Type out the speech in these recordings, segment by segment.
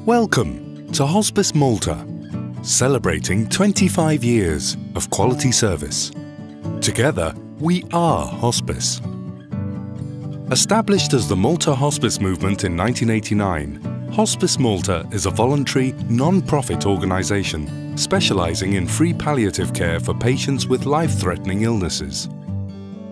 Welcome to Hospice Malta, celebrating 25 years of quality service. Together, we are hospice. Established as the Malta Hospice Movement in 1989, Hospice Malta is a voluntary, non-profit organisation specialising in free palliative care for patients with life-threatening illnesses.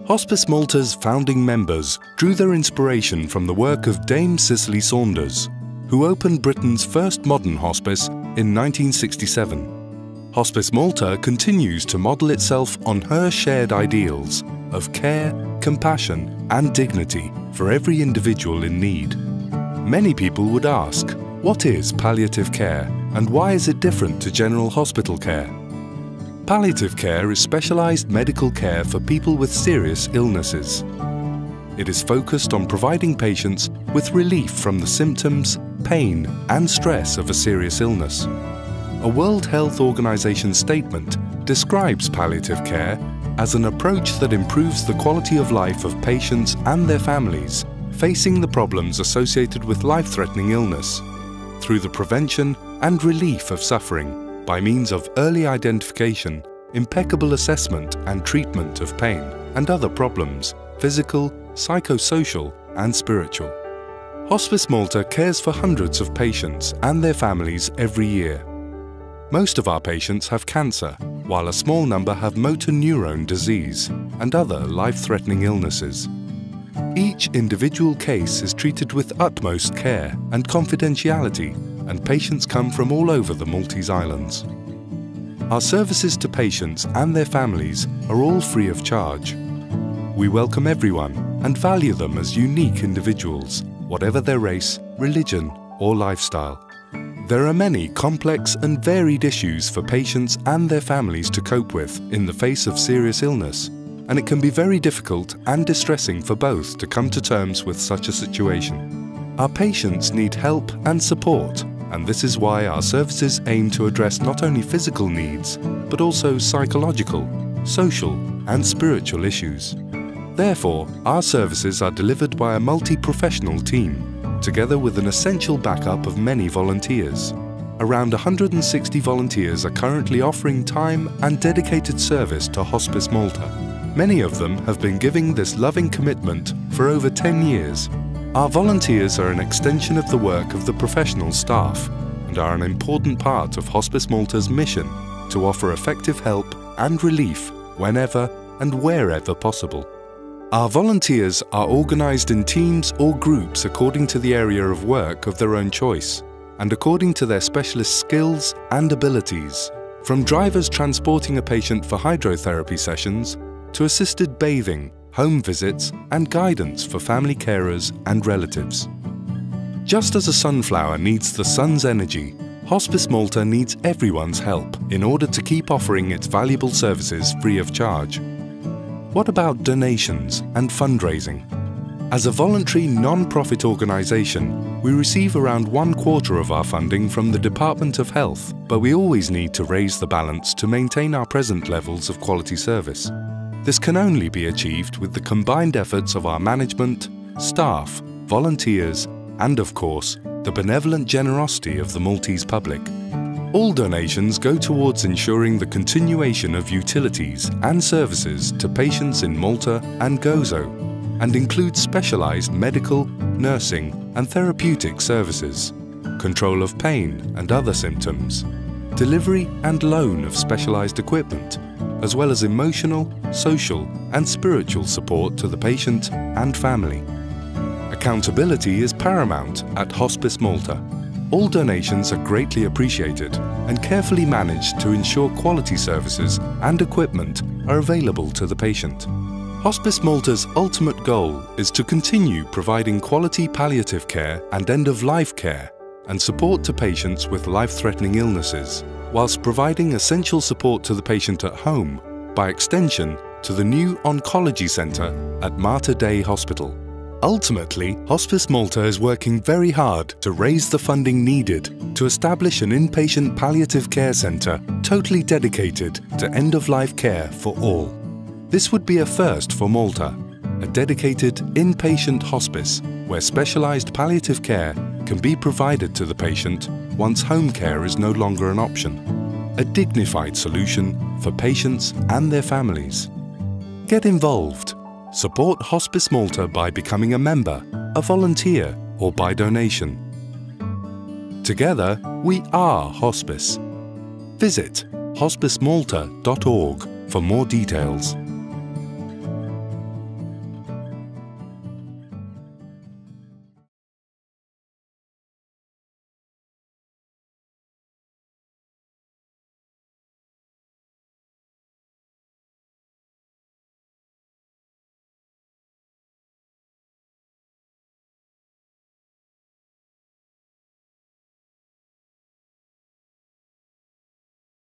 Hospice Malta's founding members drew their inspiration from the work of Dame Cicely Saunders, who opened Britain's first modern hospice in 1967. Hospice Malta continues to model itself on her shared ideals of care, compassion and dignity for every individual in need. Many people would ask, what is palliative care and why is it different to general hospital care? Palliative care is specialised medical care for people with serious illnesses. It is focused on providing patients with relief from the symptoms, pain and stress of a serious illness. A World Health Organization statement describes palliative care as an approach that improves the quality of life of patients and their families facing the problems associated with life-threatening illness through the prevention and relief of suffering by means of early identification, impeccable assessment and treatment of pain and other problems, physical, psychosocial and spiritual. Hospice Malta cares for hundreds of patients and their families every year. Most of our patients have cancer, while a small number have motor neurone disease and other life-threatening illnesses. Each individual case is treated with utmost care and confidentiality, and patients come from all over the Maltese Islands. Our services to patients and their families are all free of charge. We welcome everyone and value them as unique individuals, whatever their race, religion or lifestyle. There are many complex and varied issues for patients and their families to cope with in the face of serious illness, and it can be very difficult and distressing for both to come to terms with such a situation. Our patients need help and support, and this is why our services aim to address not only physical needs, but also psychological, social and spiritual issues. Therefore, our services are delivered by a multi-professional team, together with an essential backup of many volunteers. Around 160 volunteers are currently offering time and dedicated service to Hospice Malta. Many of them have been giving this loving commitment for over 10 years. Our volunteers are an extension of the work of the professional staff and are an important part of Hospice Malta's mission to offer effective help and relief whenever and wherever possible. Our volunteers are organised in teams or groups according to the area of work of their own choice and according to their specialist skills and abilities, from drivers transporting a patient for hydrotherapy sessions to assisted bathing, home visits and guidance for family carers and relatives. Just as a sunflower needs the sun's energy, Hospice Malta needs everyone's help in order to keep offering its valuable services free of charge. What about donations and fundraising? As a voluntary non-profit organisation, we receive around 1/4 of our funding from the Department of Health, but we always need to raise the balance to maintain our present levels of quality service. This can only be achieved with the combined efforts of our management, staff, volunteers and, of course, the benevolent generosity of the Maltese public. All donations go towards ensuring the continuation of utilities and services to patients in Malta and Gozo and include specialised medical, nursing and therapeutic services, control of pain and other symptoms, delivery and loan of specialised equipment, as well as emotional, social and spiritual support to the patient and family. Accountability is paramount at Hospice Malta. All donations are greatly appreciated and carefully managed to ensure quality services and equipment are available to the patient. Hospice Malta's ultimate goal is to continue providing quality palliative care and end-of-life care and support to patients with life-threatening illnesses, whilst providing essential support to the patient at home, by extension to the new oncology centre at Mater Dei Hospital. Ultimately, Hospice Malta is working very hard to raise the funding needed to establish an inpatient palliative care centre totally dedicated to end-of-life care for all. This would be a first for Malta, a dedicated inpatient hospice where specialised palliative care can be provided to the patient once home care is no longer an option. A dignified solution for patients and their families. Get involved. Support Hospice Malta by becoming a member, a volunteer, or by donation. Together, we are Hospice. Visit hospicemalta.org for more details.